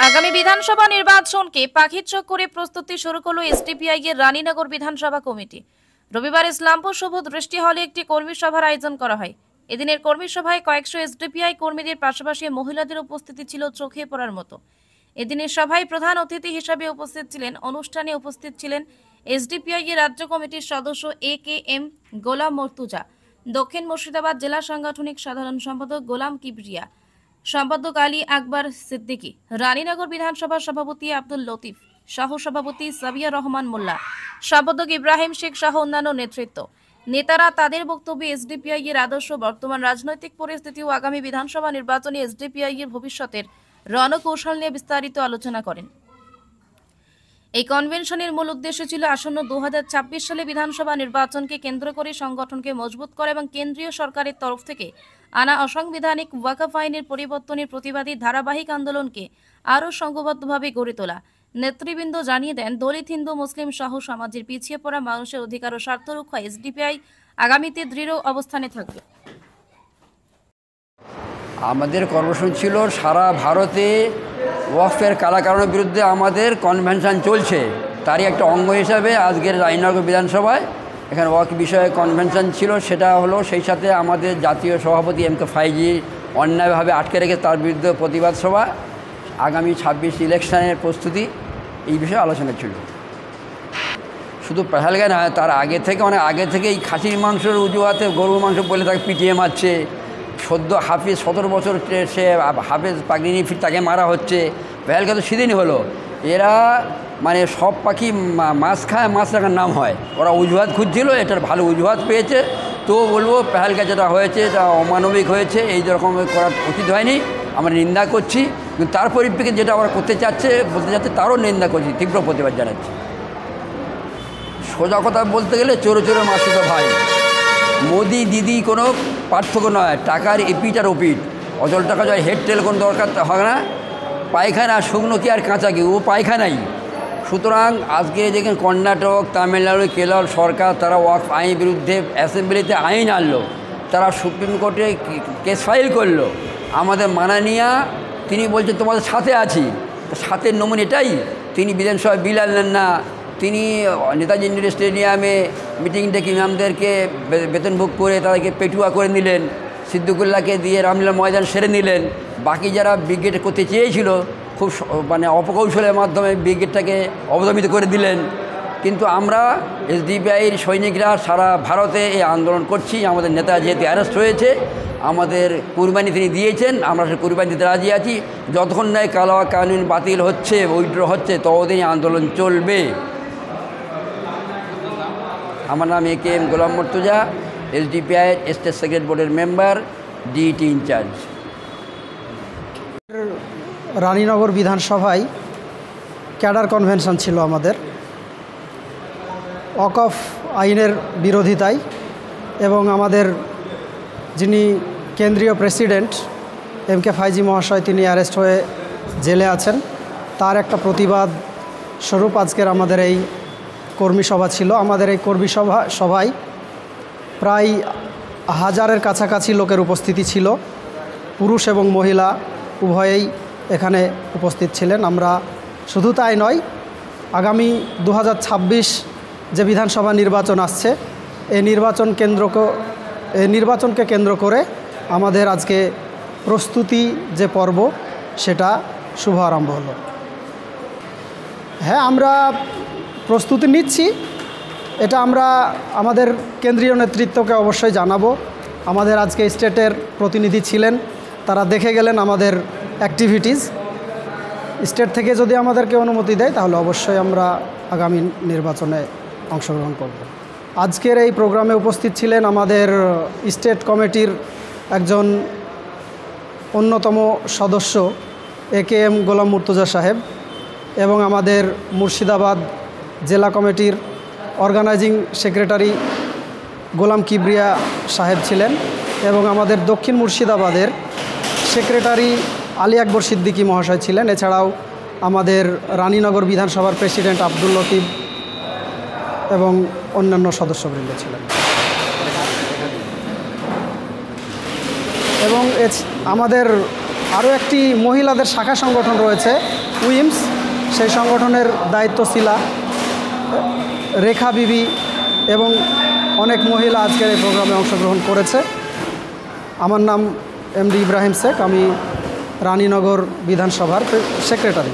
আগামী বিধানসভা নির্বাচনকে পাখির চোখ করে প্রস্তুতি শুরু করল এসডিপিআই এর রানীনগর বিধানসভা কমিটি। রবিবার ইসলামপুর শুভ দৃষ্টি হলে একটি কর্মী সভার আয়োজন করা হয়। এদিনের কর্মী সভায় কয়েকশো এসডিপিআই কর্মীদের পাশাপাশি মহিলাদের উপস্থিতি ছিল চোখে পড়ার মতো। এদিনের সভায় প্রধান অতিথি হিসেবে উপস্থিত ছিলেন। অনুষ্ঠানে উপস্থিত ছিলেন এসডিপিআই এর রাজ্য কমিটির সদস্য একেএম গোলাম মর্তুজা, দক্ষিণ মুর্শিদাবাদ জেলা সাংগঠনিক সাধারণ সম্পাদক গোলাম কিবরিয়া, সম্পাদক আলী আকবর সিদ্দিকী, রানীনগর বিধানসভার সভাপতি আব্দুল লতিফ, সহ সভাপতি সাবিয়া রহমান মোল্লা, সম্পাদক ইব্রাহিম শেখ সহ অন্যান্য নেতৃত্ব। নেতারা তাদের বক্তব্যে এসডিপিআই এর আদর্শ, বর্তমান রাজনৈতিক পরিস্থিতি ও আগামী বিধানসভা নির্বাচনে এসডিপিআই এর ভবিষ্যতের রণকৌশল নিয়ে বিস্তারিত আলোচনা করেন। এই কনভেনশনের মূল উদ্দেশ্য ছিল আসন্ন 2026 সালে বিধানসভা নির্বাচনকে কেন্দ্র করে সংগঠনকে মজবুত করা এবং কেন্দ্রীয় সরকারের তরফ থেকে আনা অসাংবিধানিক ওয়াকফ আইনের পরিবর্তনের প্রতিবাদী ধারাবাহিক আন্দোলনকে আরও সংঘবদ্ধভাবে গড়ে তোলা। নেতৃবৃন্দ জানিয়ে দেন, দলিত, হিন্দু, মুসলিম সহ সমাজের পিছিয়ে পড়া মানুষের অধিকার ও স্বার্থ রক্ষায় এসডিপিআই আগামীতে দৃঢ় অবস্থানে থাকবে। আমাদের কর্মসূচি ছিল সারা ভারতে ওয়াকফের কালাকানুনের বিরুদ্ধে আমাদের কনভেনশন চলছে, তারই একটা অঙ্গ হিসাবে আজকের রানীনগর বিধানসভায় এখানে ওয়াকফ বিষয়ে কনভেনশন ছিল। সেটা হলো সেই সাথে আমাদের জাতীয় সভাপতি এম কে ফাইজি অন্যায়ভাবে আটকে রেখে তার বিরুদ্ধে প্রতিবাদ সভা, আগামী 26 ইলেকশনের প্রস্তুতি, এই বিষয়ে আলোচনা ছিল। শুধু পেহালগায় না, তার আগে থেকে অনেক আগে থেকে এই খাসির মাংসের অজুহাতে গরুর মাংস বলে তাকে পিটিয়ে মারছে। সদ্য হাফিজ 17 বছর সে হাফেজ পাগড়ি ফির তাকে মারা হচ্ছে। পেহালগা তো সেদিনই হলো। এরা মানে সব পাখি মাছ খায়, মাছ রাখার নাম হয়। ওরা অজুহাত খুঁজছিল, এটার ভালো অজুহাত পেয়েছে। তো বলবো পেহালগা যেটা হয়েছে এটা অমানবিক হয়েছে, এই রকম করা উচিত হয়নি, আমরা নিন্দা করছি। কিন্তু তার পরিপ্রেক্ষিতে যেটা ওরা বলতে চাচ্ছে তারও নিন্দা করছি, তীব্র প্রতিবাদ জানাচ্ছি। সোজা কথা বলতে গেলে চোরে চোরে মাসুতো ভাই, মোদি দিদি কোনো পার্থক্য নয়, টাকার এপিট আর ওপিট। অচল টাকা যায় হেড টেল কোনো দরকার হয় না, পায়খানা শুকনো কি আর কাঁচা কি, ও পায়খানাই। সুতরাং আজকে যেখানে কর্ণাটক, তামিলনাড়ু, কেরল সরকার তারা ওয়াকফ আইনের বিরুদ্ধে অ্যাসেম্বলিতে আইন আনলো, তারা সুপ্রিম কোর্টে কেস ফাইল করলো। আমাদের মাননীয়া তিনি বলছেন তোমাদের সাথে আছি, সাথের নমুন এটাই। তিনি বিধানসভায় বিল আনলেন না, তিনি নেতাজি ইন্ডোর স্টেডিয়ামে মিটিং ডেকে ইমামদেরকে বেতনভোগ করে তাদেরকে পেটুয়া করে নিলেন, সিদ্দিকুল্লাহকে দিয়ে রামলীলা ময়দান সেরে নিলেন। বাকি যারা ব্রিগেড করতে চেয়েছিল খুব মানে অপকৌশলের মাধ্যমে ব্রিগেডটাকে অবদমিত করে দিলেন। কিন্তু আমরা এসডিপিআইয়ের সৈনিকরা সারা ভারতে এই আন্দোলন করছি। আমাদের নেতা যেহেতু অ্যারেস্ট হয়েছে, আমাদের কুরবানি তিনি দিয়েছেন, আমরা সে কুরবানি দিতে রাজি আছি। যতক্ষণ নয় কানুন বাতিল হচ্ছে, উইথড্র হচ্ছে, ততদিনই আন্দোলন চলবে। আমার নাম একেএম গোলাম মর্তুজা, এসডিপিআই স্টেট সেক্রেটারি বোর্ডের মেম্বার, ডিইটি ইনচার্জ। রানীনগর বিধানসভায় ক্যাডার কনভেনশন ছিল আমাদের ওয়াকফ আইনের বিরোধিতায়, এবং আমাদের যিনি কেন্দ্রীয় প্রেসিডেন্ট এম কে ফাইজি মহাশয় তিনি অ্যারেস্ট হয়ে জেলে আছেন, তার একটা প্রতিবাদ স্বরূপ আজকের আমাদের এই কর্মী সভা ছিল। আমাদের এই কর্মী সভায় প্রায় 1000-এর কাছাকাছি লোকের উপস্থিতি ছিল, পুরুষ এবং মহিলা উভয়েই এখানে উপস্থিত ছিলেন। আমরা শুধু তাই নয়, আগামী 2026 যে বিধানসভা নির্বাচন আসছে, এই নির্বাচনকে কেন্দ্র করে আমাদের আজকে প্রস্তুতি যে পর্ব সেটা শুভ আরম্ভ হলো। হ্যাঁ, আমরা প্রস্তুতি নিচ্ছি, এটা আমরা আমাদের কেন্দ্রীয় নেতৃত্বকে অবশ্যই জানাবো। আমাদের আজকে স্টেটের প্রতিনিধি ছিলেন, তারা দেখে গেলেন আমাদের অ্যাক্টিভিটিস। স্টেট থেকে যদি আমাদেরকে অনুমতি দেয় তাহলে অবশ্যই আমরা আগামী নির্বাচনে অংশগ্রহণ করব। আজকের এই প্রোগ্রামে উপস্থিত ছিলেন আমাদের স্টেট কমিটির একজন অন্যতম সদস্য একেএম গোলাম মর্তুজা সাহেব, এবং আমাদের মুর্শিদাবাদ জেলা কমিটির অর্গানাইজিং সেক্রেটারি গোলাম কিবরিয়া সাহেব ছিলেন, এবং আমাদের দক্ষিণ মুর্শিদাবাদের সেক্রেটারি আলী আকবর সিদ্দিকী মহাশয় ছিলেন। এছাড়াও আমাদের রানীনগর বিধানসভার প্রেসিডেন্ট আব্দুল লতিফ এবং অন্যান্য সদস্যবৃন্দ ছিলেন। এবং আমাদের আরও একটি মহিলাদের শাখা সংগঠন রয়েছে উইমস, সেই সংগঠনের দায়িত্বশীলা রেখা বিবি এবং অনেক মহিলা আজকের এই প্রোগ্রামে অংশগ্রহণ করেছে। আমার নাম এমডি ইব্রাহিম শেখ, আমি রানীনগর বিধানসভার সেক্রেটারি।